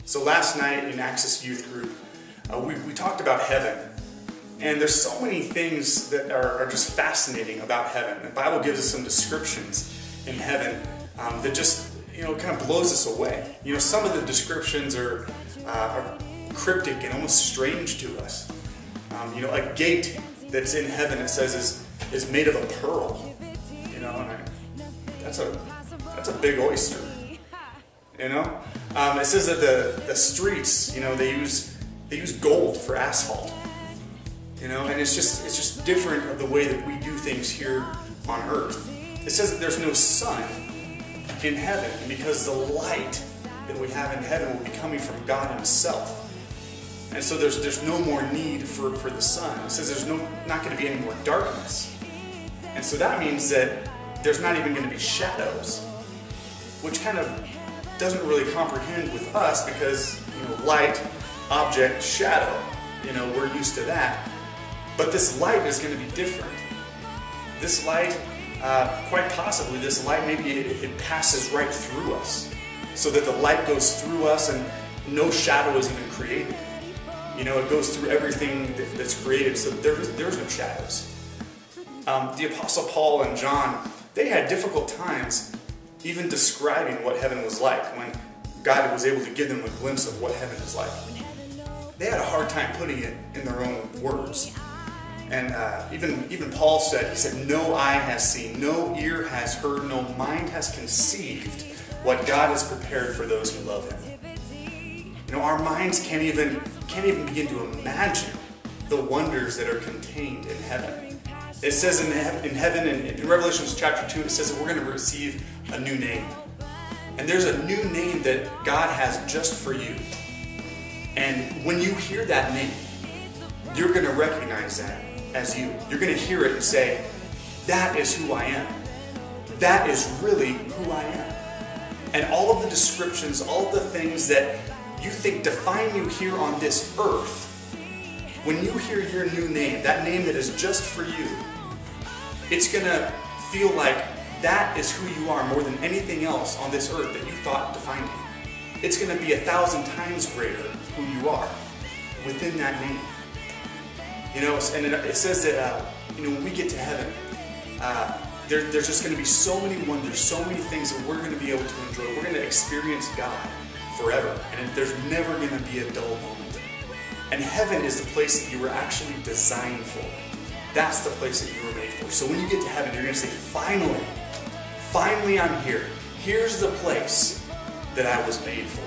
So last night in Access Youth Group, we talked about heaven. And there's so many things that are just fascinating about heaven. The Bible gives us some descriptions in heaven that just, kind of blows us away. Some of the descriptions are cryptic and almost strange to us. A gate that's in heaven, it says, is made of a pearl. That's a big oyster. It says that the streets, they use gold for asphalt. And it's just different of the way that we do things here on earth. It says that there's no sun in heaven because the light that we have in heaven will be coming from God Himself. And so there's no more need for the sun. It says there's not going to be any more darkness. And so that means that there's not even going to be shadows, which kind of doesn't really comprehend with us because, light, object, shadow, we're used to that. But this light is going to be different. This light, quite possibly, this light, maybe it passes right through us, so that the light goes through us and no shadow is even created. It goes through everything that's created, so there's no shadows. The Apostle Paul and John, they had difficult times even describing what heaven was like when God was able to give them a glimpse of what heaven is like. They had a hard time putting it in their own words. And even Paul said, he said, no eye has seen, no ear has heard, no mind has conceived what God has prepared for those who love Him. Our minds can't even begin to imagine the wonders that are contained in heaven. It says in heaven, in Revelation chapter 2, it says that we're going to receive a new name. And there's a new name that God has just for you. And when you hear that name, you're going to recognize that as you. You're going to hear it and say, that is who I am. That is really who I am. And all of the descriptions, all of the things that you think define you here on this earth, when you hear your new name, that name that is just for you, it's going to feel like that is who you are more than anything else on this earth that you thought defined you. It's going to be 1,000 times greater who you are within that name. And it says that when we get to heaven, there's just going to be so many wonders, so many things that we're going to be able to enjoy. We're going to experience God forever, and there's never going to be a dull moment. And heaven is the place that you were actually designed for. That's the place that you were made for. So when you get to heaven, you're going to say, finally I'm here. Here's the place that I was made for.